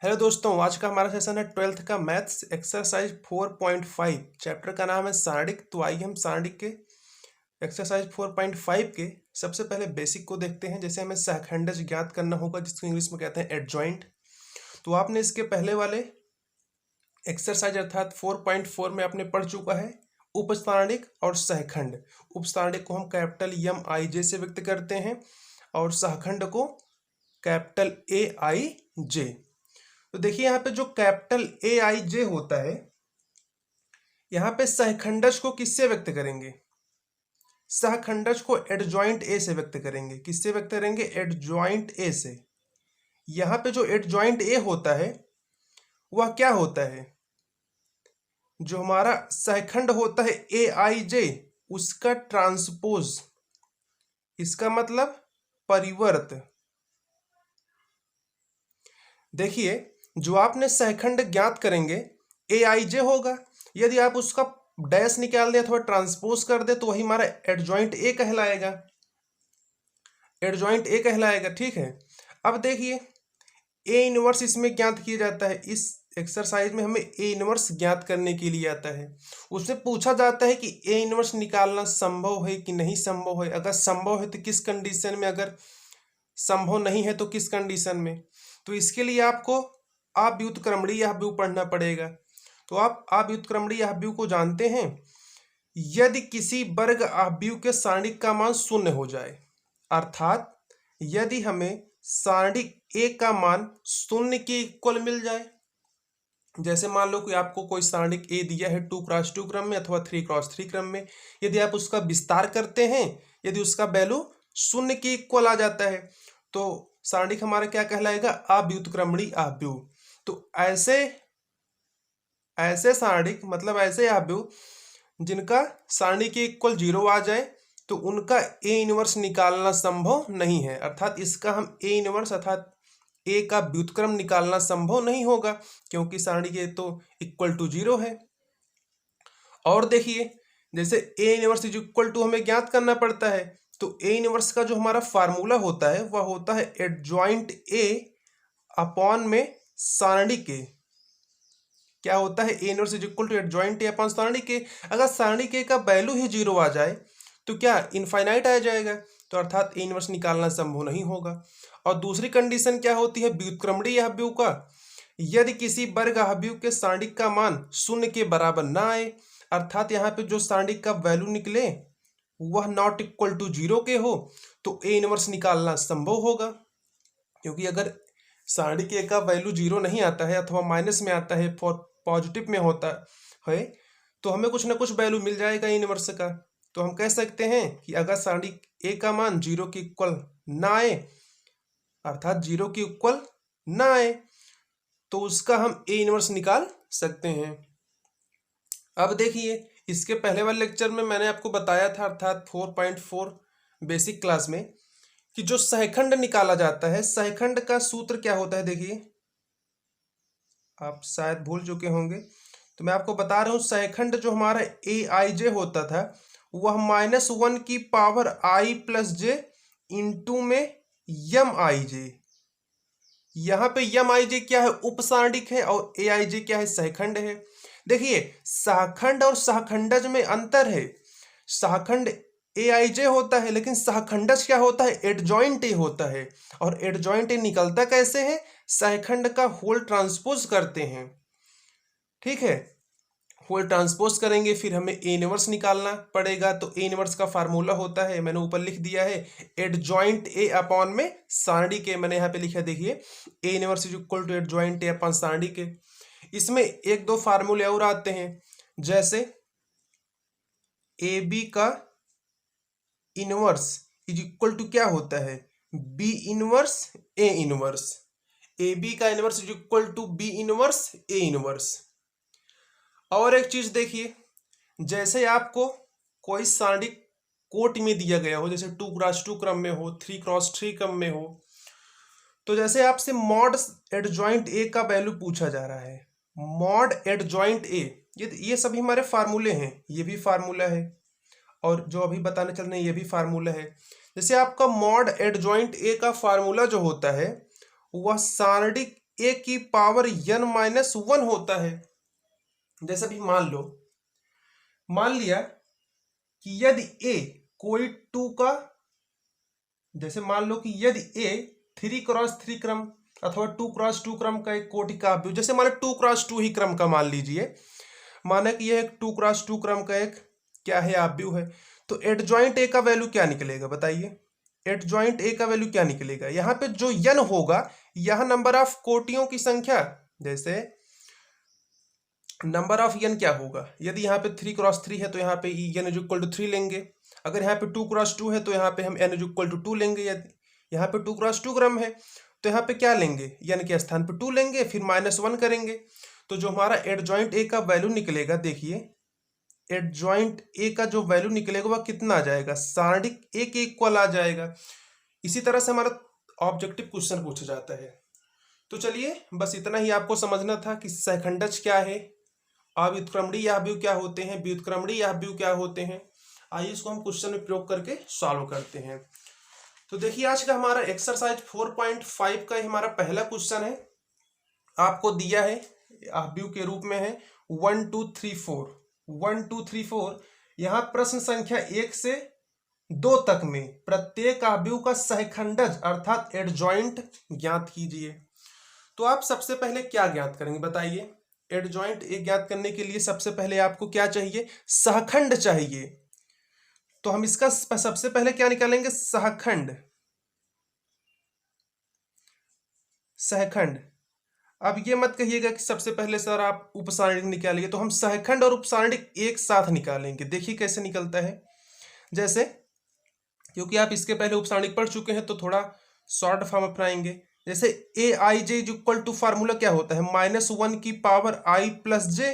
Hello दोस्तों, आज का हमारा सेशन है 12th का मैथ्स एक्सरसाइज 4.5। चैप्टर का नाम है सारणिक। तो आइए हम सारणिक के एक्सरसाइज 4.5 के सबसे पहले बेसिक को देखते हैं। जैसे हमें सहखंडज ज्ञात करना होगा, जिसको इंग्लिश में कहते हैं एडजॉइंट। तो आपने इसके पहले वाले एक्सरसाइज अर्थात 4.4 में आपने पढ़ चुका है उपसारणिक और सहखंड। उपसारणिक को हम कैपिटल एम आई जे से व्यक्त करते हैं और सहखंड को कैपिटल ए आई जे। तो देखिए यहाँ पे जो कैपिटल ए आई जे होता है, यहाँ पे सहखंडज को किससे व्यक्त करेंगे? सहखंडज को एडजॉइंट ए से व्यक्त करेंगे। किससे व्यक्त करेंगे? एडजॉइंट ए से। यहाँ पे जो एडजॉइंट ए होता है वह क्या होता है? जो हमारा सहखंड होता है ए आई जे, उसका ट्रांसपोज, इसका मतलब परिवर्त। देखिए, जो आपने सहखंड ज्ञात करेंगे ए आई जे होगा। यदि आप उसका डैश निकाल दे अथवा ट्रांसपोज कर दे तो वही हमारा एडजॉइंट ए कहलाएगा। एडजॉइंट ए कहलाएगा, ठीक है। अब देखिए, ए इनवर्स इसमें ज्ञात किया जाता है। इस एक्सरसाइज में हमें ए इनवर्स ज्ञात करने के लिए आता है। उसमें पूछा जाता है कि ए इनवर्स निकालना संभव है कि नहीं संभव है। अगर संभव है तो किस कंडीशन में, अगर संभव नहीं है तो किस कंडीशन में। तो इसके लिए आपको आप व्युत्क्रमणीय अवयव पढ़ना पड़ेगा। तो आप व्युत्क्रमणीय अवयव को जानते हैं। यदि किसी वर्ग अवयव के सारणिक का मान शून्य हो जाए, अर्थात यदि हमें सारणिक ए का मान शून्य के इक्वल मिल जाए। जैसे मान लो कि आपको कोई सारणिक ए दिया है 2x2 क्रम में अथवा 3x3 क्रम में। यदि आप उसका विस्तार करते हैं, यदि उसका वैल्यू शून्य के इक्वल आ जाता है तो सारणिक हमारा क्या कहलाएगा? अव्युत्क्रमणीय अवयव। तो ऐसे सारणिक मतलब ऐसे अवयव जिनका सारणी के इक्वल 0 आ जाए तो उनका ए इनवर्स निकालना संभव नहीं है। अर्थात इसका हम ए इनवर्स अर्थात ए का व्युत्क्रम निकालना संभव नहीं होगा, क्योंकि सारणी के तो इक्वल टू 0 है। और देखिए, जैसे A inverse is equal to हमें ज्ञात करना पड़ता है, तो ए इनवर्स का जो हमारा फार्मूला होता है वह होता है एडजॉइंट ए अपॉन में सारणी के। क्या होता है? A inverse is equal to adjoint A upon सारणी के। अगर सारणी के का वैल्यू ही 0 आ जाए तो क्या इनफाइनाइट आ जाएगा, तो अर्थात ए इनवर्स निकालना संभव नहीं होगा। और दूसरी कंडीशन क्या होती है व्युत्क्रमणीय अवयव का? यदि किसी वर्ग अवयव के सारणिक का मान शून्य के बराबर ना आए, अर्थात यहाँ पे जो सारणिक का वैल्यू निकले वह नॉट इक्वल टू 0 के हो, तो ए इनवर्स निकालना संभव होगा। क्योंकि अगर सारणिक ए का वैल्यू 0 नहीं आता है अथवा माइनस में आता है, पॉजिटिव में होता है, तो हमें कुछ ना कुछ वैल्यू मिल जाएगा इनवर्स का। तो हम कह सकते हैं कि अगर सारणिक ए का मान 0 के इक्वल ना आए, अर्थात 0 के इक्वल ना आए, तो उसका हम ए इनवर्स निकाल सकते हैं। अब देखिए, इसके पहले वाले लेक्चर में मैंने आपको बताया था अर्थात 4.4 बेसिक क्लास में कि जो सहखंड निकाला जाता है, सहखंड का सूत्र क्या होता है। देखिए, आप शायद भूल चुके होंगे, तो मैं आपको बता रहा हूं। सहखंड जो हमारा ए आई जे होता था वह -1 की पावर आई प्लस जे इंटू में यम आई जे। यहाँ पे यम आई जे क्या है? उपसारणिक है, और ए आई जे क्या है? सहखंड है। देखिए, सहखंड और सहखंडज में अंतर है। सहखंड ए आई जे होता है, लेकिन सहखंडज क्या होता है? एडजॉइंट ए होता है। और एडजॉइंट ए निकलता कैसे है? सहखंड का होल ट्रांसपोज करते हैं, ठीक है। होल ट्रांसपोज करेंगे, फिर हमें ए इनवर्स निकालना पड़ेगा। तो ए इनवर्स का फार्मूला होता है, मैंने ऊपर लिख दिया है, एडजॉइंट ए अपॉन में सारणी के। मैंने यहाँ पे लिखा, देखिए, A inverse is equal to adjoint A upon सारणी के। इसमें एक दो फार्मूले और आते हैं, जैसे ए बी का इनवर्स इज इक्वल टू क्या होता है? B inverse A inverse. A B का inverse is equal to B inverse A inverse. और एक चीज देखिए, जैसे आपको कोई सारणी कोट में दिया गया हो, जैसे 2x2 क्रम में हो, 3x3 क्रम में हो, तो जैसे आपसे मॉड एडजॉइंट ए का वैल्यू पूछा जा रहा है, मॉड एडजॉइंट ए, ये सभी हमारे फार्मूले हैं। ये भी फार्मूला है, और जो अभी बताने चल रहे हैं ये भी फार्मूला है। जैसे आपका मॉड एडजॉइंट ए का फार्मूला जो होता है वह सारणिक ए की पावर n माइनस 1 होता है। जैसे भी मान लिया कि यदि ए कोई 2 का, जैसे मान लो कि यदि ए 3x3 क्रम अथवा 2x2 क्रम का एक कोटि का अवयव, जैसे मान लो 2x2 ही क्रम का मान लीजिए, माना कि यह एक 2x2 क्रम का एक क्या है अवयव है, तो एडजॉइंट ए का वैल्यू क्या निकलेगा बताइए। एडजॉइंट ए का वैल्यू क्या निकलेगा, यहाँ पे जो n होगा यह नंबर ऑफ कोटियों की संख्या, जैसे नंबर ऑफ n क्या होगा, यदि यहाँ पे 3x3 है तो यहाँ पे n इज इक्वल टू 3 लेंगे। अगर यहाँ पे 2x2 है तो यहाँ पे हम n इज इक्वल टू 2 लेंगे। यदि यहाँ पे 2x2 क्रम है तो यहाँ पे क्या लेंगे, n के स्थान पे 2 लेंगे, फिर -1 करेंगे। तो जो हमारा एडजॉइंट ए का वैल्यू निकलेगा, देखिए एडजॉइंट ए का जो वैल्यू निकलेगा वह कितना आ जाएगा, सारणिक ए के इक्वल आ जाएगा। इसी तरह से हमारा ऑब्जेक्टिव क्वेश्चन पूछा जाता है। तो चलिए बस इतना ही आपको समझना था कि सहखंडज क्या है, अव्युत्क्रमणीय अवयव क्या होते हैं, व्युत्क्रमणीय अवयव क्या होते हैं। आइए इसको हम क्वेश्चन में प्रयोग करके सॉल्व करते हैं। तो देखिए आज का हमारा एक्सरसाइज 4.5 का हमारा पहला क्वेश्चन है, आपको दिया है अवयव के रूप में है 1 2 3 4 1 2 3 4। यहाँ प्रश्न संख्या 1 से 2 तक में प्रत्येक अवयव का सहखंडज अर्थात एडजॉइंट ज्ञात कीजिए। तो आप सबसे पहले क्या ज्ञात करेंगे बताइए। एडजॉइंट ए ज्ञात करने के लिए सबसे पहले आपको क्या चाहिए, सहखंड चाहिए। तो हम इसका सबसे पहले क्या निकालेंगे, सहखंड। अब ये मत कहिएगा कि सबसे पहले सर आप उपसारणिक निकालिए, तो हम सहखंड और उपसारणिक एक साथ निकालेंगे। देखिए कैसे निकलता है, जैसे क्योंकि आप इसके पहले उपसारणिक पढ़ चुके हैं तो थोड़ा शॉर्ट फॉर्म अपनाएंगे। जैसे ए आई जे इज इक्वल टू फार्मूला क्या होता है, -1 की पावर आई प्लस जे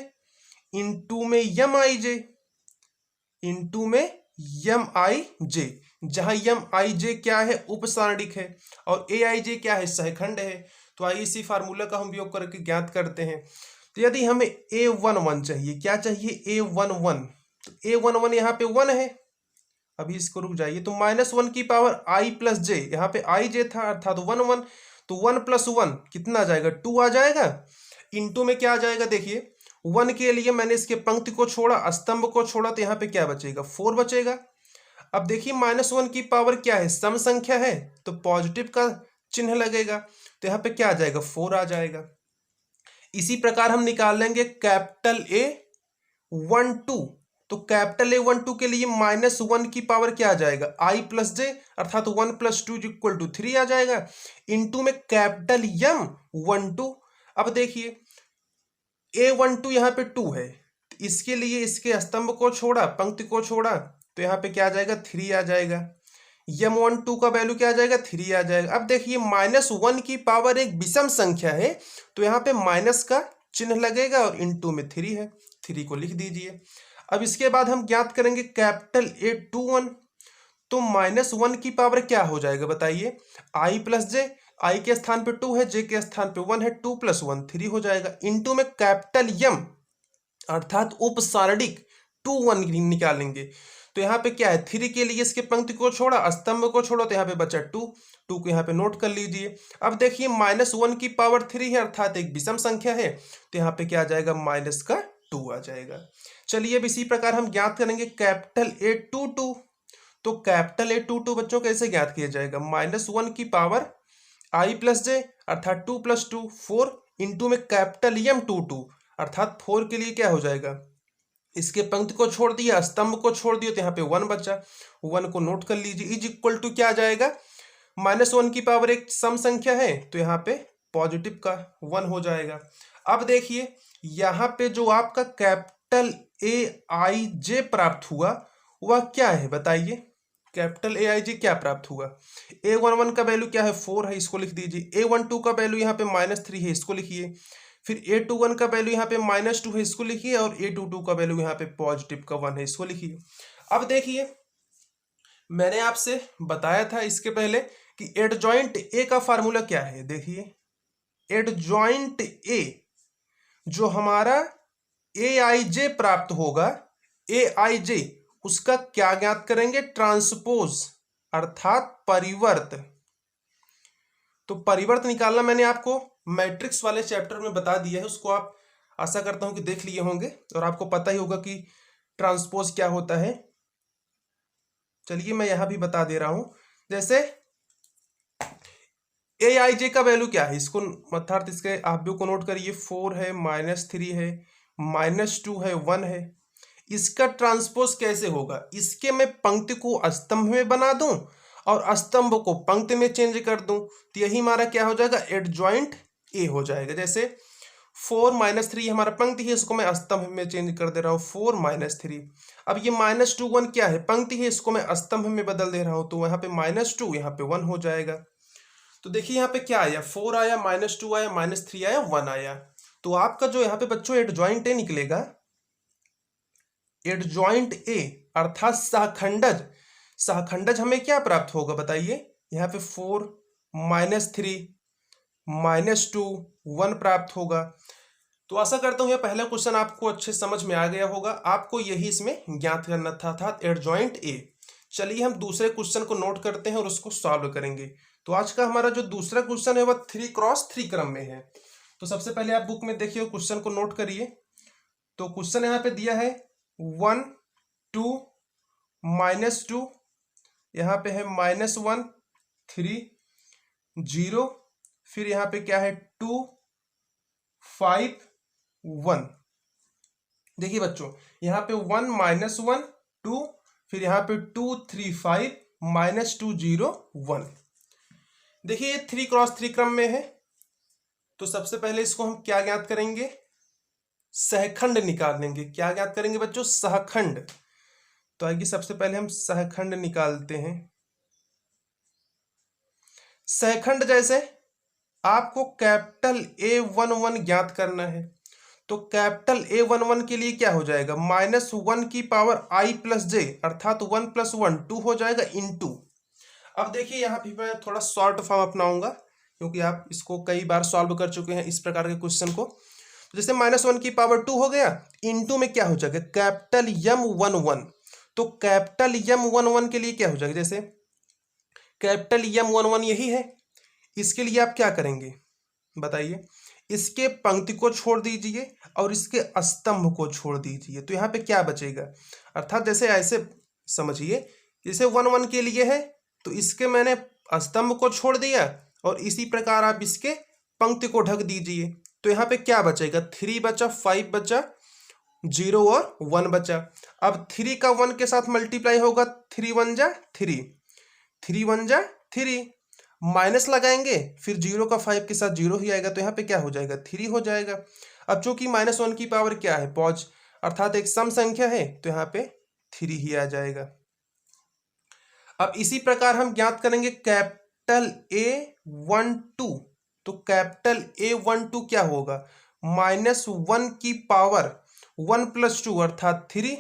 इंटू में यम आई जे, इंटू में यम आई जे, जहां यम आई जे क्या है, उपसारणिक है, और ए आई जे क्या है, सहखंड है। तो आइए इसी फार्मूला का हम उपयोग करके ज्ञात करते हैं। तो यदि हमें A11 चाहिए, क्या चाहिए, A11, तो A11 यहाँ पे 1 है। अभी इसको रुक जाइए, तो -1 की पावर आई प्लस जे, यहाँ पे आई जे था अर्थात 1 1, तो 1 + 1 कितना आ जाएगा, 2 आ जाएगा। इंटू में क्या आ जाएगा, देखिए 1 के लिए मैंने इसके पंक्ति को छोड़ा, स्तंभ को छोड़ा, तो यहाँ पे क्या बचेगा, 4 बचेगा। अब देखिए -1 की पावर क्या है, सम संख्या है, तो पॉजिटिव का चिन्ह लगेगा, तो यहाँ पे क्या आ जाएगा, 4 आ जाएगा। इसी प्रकार हम निकाल लेंगे कैपिटल A12, तो कैपिटल A12 के लिए -1 की पावर क्या आ जाएगा, आई प्लस जे, अर्थात 1 + 2 = 3 आ जाएगा, इंटू में कैपिटल M12। अब देखिए A12 यहाँ पे 2 है, तो इसके लिए इसके स्तंभ को छोड़ा, पंक्ति को छोड़ा, तो यहाँ पे क्या आ जाएगा, 3 आ जाएगा। M12 का वैल्यू क्या आ जाएगा, 3 आ जाएगा। अब देखिए -1 की पावर एक विषम संख्या है, तो यहाँ पे माइनस का चिन्ह लगेगा और इंटू में 3 है, 3 को लिख दीजिए। अब इसके बाद हम ज्ञात करेंगे कैपिटल A21, तो -1 की पावर क्या हो जाएगा बताइए, आई प्लस जे, आई के स्थान पे 2 है, जे के स्थान पे 1 है, 2 + 1 3 हो जाएगा, इंटू में कैपिटल M अर्थात उपसारणिक 2 1 निकालेंगे। तो यहाँ पे क्या है, 3 के लिए इसके पंक्ति को छोड़ा, स्तंभ को छोड़ा, तो यहाँ पे बचा 2 को यहाँ पे नोट कर लीजिए। अब देखिए -1 की पावर 3 है अर्थात एक विषम संख्या है, तो यहाँ पे क्या आ जाएगा, -2 आ जाएगा। चलिए अब इसी प्रकार हम ज्ञात करेंगे कैपिटल A22, तो कैपिटल A22 बच्चों कैसे ज्ञात किया जाएगा, -1 की पावर आई प्लस जे अर्थात 2 + 2 4, इंटू में कैपिटल M22 अर्थात 4 के लिए क्या हो जाएगा, इसके पंक्ति को छोड़ दिया, स्तंभ को छोड़ दिया, तो यहाँ पे 1 बचा, 1 को नोट कर लीजिए, इज इक्वल टू क्या आ जाएगा, -1 की पावर एक सम संख्या है, तो यहाँ पे पॉजिटिव का 1 हो जाएगा। अब देखिए यहाँ पे जो आपका कैपिटल AIJ प्राप्त हुआ वह क्या है बताइए, कैपिटल AIJ क्या प्राप्त हुआ, A11 का वैल्यू क्या है, 4 है, इसको लिख दीजिए। A12 का वैल्यू यहाँ पे -3 है, इसको लिखिए। फिर A21 का वैल्यू यहाँ पे -2 है, इसको लिखिए, और A22 का वैल्यू यहाँ पे पॉजिटिव का 1 है, इसको लिखिए। अब देखिए मैंने आपसे बताया था इसके पहले कि एडजॉइंट ए का फार्मूला क्या है। देखिए एडजॉइंट ए जो हमारा AIJ प्राप्त होगा, AIJ उसका क्या ज्ञात करेंगे, ट्रांसपोज अर्थात परिवर्त। तो परिवर्त निकालना मैंने आपको मैट्रिक्स वाले चैप्टर में बता दिया है, उसको आप आशा करता हूं कि देख लिए होंगे और आपको पता ही होगा कि ट्रांसपोज क्या होता है। चलिए मैं यहां भी बता दे रहा हूं। जैसे ए आई जे का वैल्यू क्या है, इसको अर्थात इसके आप को नोट करिए। 4 है, -3 है, -2 है, 1 है। इसका ट्रांसपोज कैसे होगा, इसके मैं पंक्ति को स्तंभ में बना दूं और स्तंभ को पंक्ति में चेंज कर दूं, तो यही हमारा क्या हो जाएगा, एडजॉइंट ए हो जाएगा। जैसे 4 -3 हमारा पंक्ति है, इसको मैं स्तंभ में चेंज कर दे रहा हूँ 4 -3। अब ये -2 1 क्या है, पंक्ति है, इसको मैं स्तंभ में बदल दे रहा हूँ, तो यहाँ पे -2 यहाँ पे 1 हो जाएगा। तो देखिए यहाँ पे क्या आया, 4 आया, -2 आया, -3 आया, 1 आया। तो आपका जो यहाँ पे बच्चों एडजॉइंट ए निकलेगा, एडजॉइंट ए अर्थात सहखंडज। सहखंडज हमें क्या प्राप्त होगा बताइए, यहाँ पे 4 -3 -2 1 प्राप्त होगा। तो आशा करता हूं यह पहला क्वेश्चन आपको अच्छे समझ में आ गया होगा। आपको यही इसमें ज्ञात करना था अर्थात एडजॉइंट ए। चलिए हम दूसरे क्वेश्चन को नोट करते हैं और उसको सॉल्व करेंगे। तो आज का हमारा जो दूसरा क्वेश्चन है वह 3x3 क्रम में है। तो सबसे पहले आप बुक में देखिए, क्वेश्चन को नोट करिए। तो क्वेश्चन यहाँ पे दिया है 1 2 -2, यहाँ पे है -1 3 0, फिर यहाँ पे क्या है 2 5 1। देखिए बच्चों यहाँ पे 1 -1 2, फिर यहाँ पे 2 3 5 -2 0 1। देखिए ये 3x3 क्रम में है। तो सबसे पहले इसको हम क्या ज्ञात करेंगे, सहखंड निकालेंगे। क्या ज्ञात करेंगे बच्चों, सहखंड। तो आइए सबसे पहले हम सहखंड निकालते हैं। सहखंड जैसे आपको कैपिटल A11 ज्ञात करना है, तो कैपिटल A11 के लिए क्या हो जाएगा, -1 की पावर i + j अर्थात 1 + 1 2 हो जाएगा इनटू। अब देखिए यहाँ भी मैं थोड़ा शॉर्ट फॉर्म अपनाऊंगा क्योंकि आप इसको कई बार सॉल्व कर चुके हैं इस प्रकार के क्वेश्चन को। तो जैसे -1 की पावर 2 हो गया, इनटू में क्या हो जाएगा, कैपिटल M11। तो कैपिटल M11 के लिए क्या हो जाएगा, जैसे कैपिटल M11 यही है, इसके लिए आप क्या करेंगे बताइए, इसके पंक्ति को छोड़ दीजिए और इसके स्तंभ को छोड़ दीजिए। तो यहाँ पे क्या बचेगा, अर्थात जैसे ऐसे समझिए, जैसे 1 1 के लिए है तो इसके मैंने स्तंभ को छोड़ दिया और इसी प्रकार आप इसके पंक्ति को ढक दीजिए। तो यहाँ पे क्या बचेगा, 3 बचा, 5 बचा, 0 और 1 बचा। अब 3 का 1 के साथ मल्टीप्लाई होगा, 3 1 जा 3, 3 1 जा 3, माइनस लगाएंगे, फिर 0 का 5 के साथ 0 ही आएगा, तो यहाँ पे क्या हो जाएगा, 3 हो जाएगा। अब चूंकि -1 की पावर क्या है, पॉज अर्थात एक सम संख्या है, तो यहाँ पे 3 ही आ जाएगा। अब इसी प्रकार हम ज्ञात करेंगे कैपिटल A12। तो कैपिटल A12 क्या होगा, -1 की पावर 1 + 2 अर्थात 3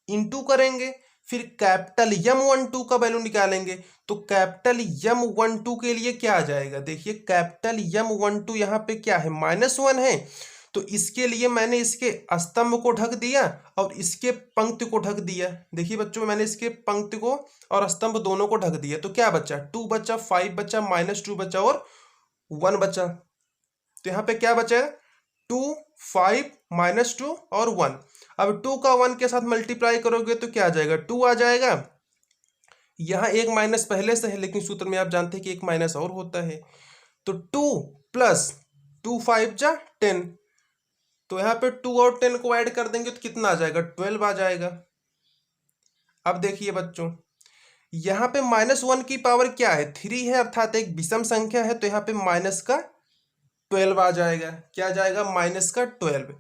इंटू करेंगे, फिर कैपिटल M12 का वैल्यू निकालेंगे। तो कैपिटल M12 के लिए क्या आ जाएगा, देखिए कैपिटल M12 यहाँ पे क्या है, -1 है, तो इसके लिए मैंने इसके स्तंभ को ढक दिया और इसके पंक्ति को ढक दिया। देखिए बच्चों मैंने इसके पंक्ति को और स्तंभ दोनों को ढक दिया, तो क्या बचा, 2 बचा, 5 बचा, -2 बचा और 1 बचा। तो यहाँ पे क्या बचा, 2 5 -2 और 1। अब 2 का 1 के साथ मल्टीप्लाई करोगे तो क्या आ जाएगा, 2 आ जाएगा। यहाँ एक माइनस पहले से है, लेकिन सूत्र में आप जानते हैं कि एक माइनस और होता है। तो 2 + 2 5 जा 10, तो यहाँ पे 2 और 10 को ऐड कर देंगे तो कितना आ जाएगा, 12 आ जाएगा। अब देखिए बच्चों यहाँ पे -1 की पावर क्या है, 3 है, अर्थात एक विषम संख्या है, तो यहाँ पे -12 आ जाएगा। क्या आ जाएगा, -12।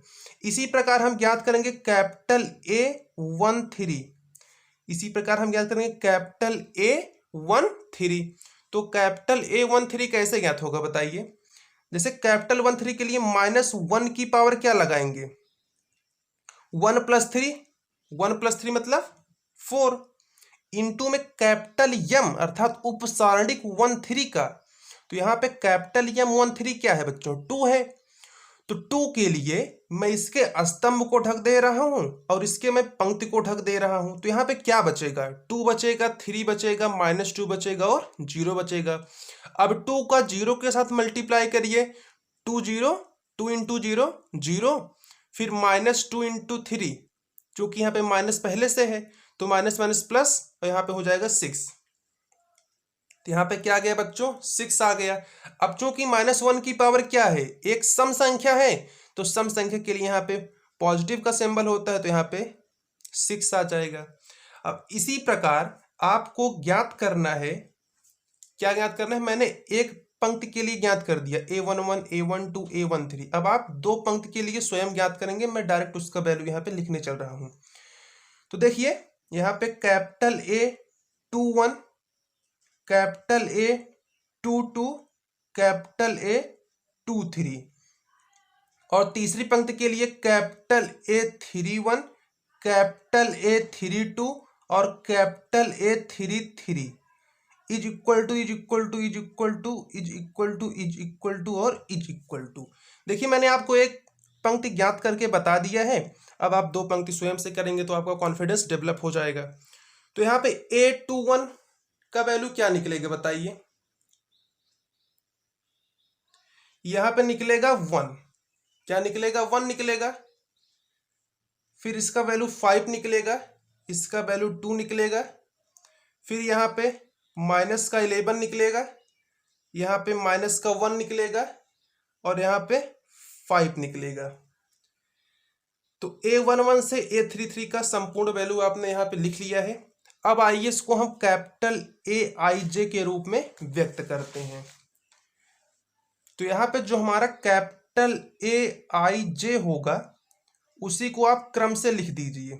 इसी प्रकार हम ज्ञात करेंगे कैपिटल A13। इसी प्रकार हम ज्ञात करेंगे कैपिटल A13। तो कैपिटल A13 कैसे ज्ञात होगा बताइए, जैसे कैपिटल 13 के लिए -1 की पावर क्या लगाएंगे, 1 + 3, 1 + 3 मतलब 4, इंटू में कैपिटल M अर्थात उपसारणिक 13 का। तो यहाँ पे कैपिटल M13 क्या है बच्चों, 2 है। तो 2 के लिए मैं इसके स्तंभ को ढक दे रहा हूं और इसके मैं पंक्ति को ढक दे रहा हूं। तो यहाँ पे क्या बचेगा, 2 बचेगा, 3 बचेगा, -2 बचेगा और 0 बचेगा। अब 2 का 0 के साथ मल्टीप्लाई करिए, 2 0, 2 इंटू 0 0, फिर -2 इंटू 3, चूंकि यहाँ पे माइनस पहले से है तो माइनस माइनस प्लस, और यहाँ पे हो जाएगा 6। तो यहाँ पे क्या आ गया बच्चों, 6 आ गया। अब चूंकि -1 की पावर क्या है, एक सम संख्या है, तो सम संख्या के लिए यहाँ पे पॉजिटिव का सिंबल होता है, तो यहाँ पे 6 आ जाएगा। अब इसी प्रकार आपको ज्ञात करना है, क्या ज्ञात करना है, मैंने एक पंक्ति के लिए ज्ञात कर दिया A11, A12, A13। अब आप दो पंक्ति के लिए स्वयं ज्ञात करेंगे, मैं डायरेक्ट उसका वैल्यू यहाँ पे लिखने चल रहा हूं। तो देखिए यहाँ पे capital A21, capital A22, capital A23, और तीसरी पंक्ति के लिए कैपिटल A31, कैपिटल A32 और capital A33, is equal to is equal to is equal to is equal to is equal to और इज इक्वल टू। देखिए मैंने आपको एक पंक्ति ज्ञात करके बता दिया है, अब आप दो पंक्ति स्वयं से करेंगे तो आपका कॉन्फिडेंस डेवलप हो जाएगा। तो यहाँ पे A21 का वैल्यू क्या निकलेगा बताइए, यहाँ पे निकलेगा 1, क्या निकलेगा, 1 निकलेगा। फिर इसका वैल्यू 5 निकलेगा, इसका वैल्यू 2 निकलेगा। फिर यहाँ पे माइनस का 11 निकलेगा, यहाँ पे माइनस का 1 निकलेगा, और यहाँ पे 5 निकलेगा। तो A11 से A33 का संपूर्ण वैल्यू आपने यहाँ पे लिख लिया है। अब आइए इसको हम कैपिटल AIJ के रूप में व्यक्त करते हैं। तो यहाँ पे जो हमारा कैपिटल AIJ होगा उसी को आप क्रम से लिख दीजिए।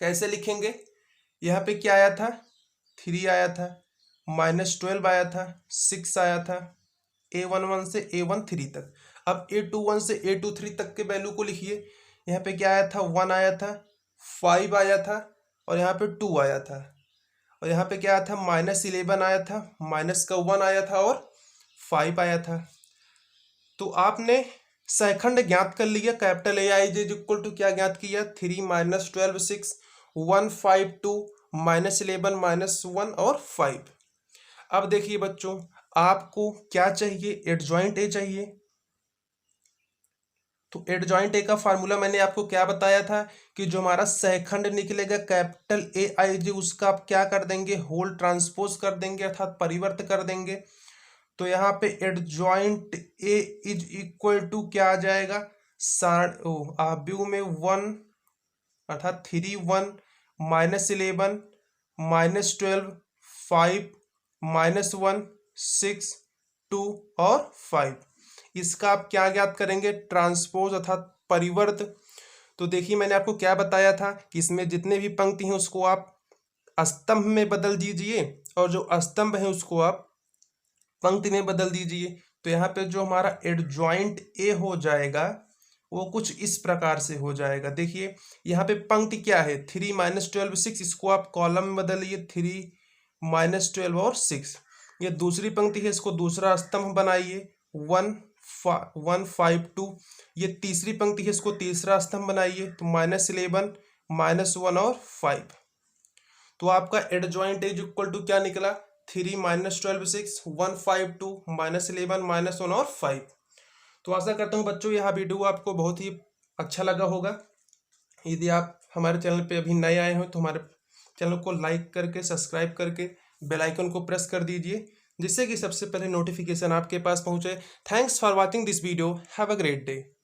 कैसे लिखेंगे, यहाँ पे क्या आया था, 3 आया था, -12 आया था, 6 आया था, A11 से A13 तक। अब A21 से A23 तक के वैल्यू को लिखिए। यहाँ पे क्या आया था, 1 आया था, 5 आया था, और यहाँ पे 2 आया था, और यहाँ पे क्या आया था, -11 आया था, माइनस का 1 आया था, और 5 आया था। तो आपने सहखंड ज्ञात कर लिया। कैपिटल AIJ इक्वल टू क्या ज्ञात किया, 3 -12 6 1 5 2 -11 -1 और 5। अब देखिए बच्चों आपको क्या चाहिए, एडजॉइंट ए चाहिए। तो एडजॉइंट ए का फार्मूला मैंने आपको क्या बताया था कि जो हमारा सहखंड निकलेगा कैपिटल AIJ उसका आप क्या कर देंगे, होल ट्रांसपोज कर देंगे, अर्थात परिवर्त कर देंगे। तो यहाँ पे adjoint A is equal to क्या आ जाएगा, आव्यूह में 1 अर्थात 3 1 -11 -12 5 -1 6 2 और 5। इसका आप क्या ज्ञात करेंगे, ट्रांसपोज अर्थात परिवर्त। तो देखिए मैंने आपको क्या बताया था कि इसमें जितने भी पंक्ति हैं उसको आप स्तंभ में बदल दीजिए, और जो स्तंभ है उसको आप पंक्ति में बदल दीजिए। तो यहाँ पे जो हमारा एडजॉइंट ए हो जाएगा वो कुछ इस प्रकार से हो जाएगा। देखिए यहाँ पे पंक्ति क्या है, 3 -12 6, इसको आप कॉलम में बदलिए, 3 -12 और 6। ये दूसरी पंक्ति है, इसको दूसरा स्तंभ बनाइए, 1 5 2। ये तीसरी पंक्ति है, इसको तीसरा स्तंभ बनाइए, तो -11 -1 और 5। तो आपका एडजॉइंट एज इक्वल टू क्या निकला, 3 -12 6 1 5 2 -11 -1 और 5। तो आशा करता हूँ बच्चों यह वीडियो आपको बहुत ही अच्छा लगा होगा। यदि आप हमारे चैनल पे अभी नए आए हो तो हमारे चैनल को लाइक करके सब्सक्राइब करके बेल आइकन को प्रेस कर दीजिए, जिससे कि सबसे पहले नोटिफिकेशन आपके पास पहुंचे। Thanks for watching this video, have a great day.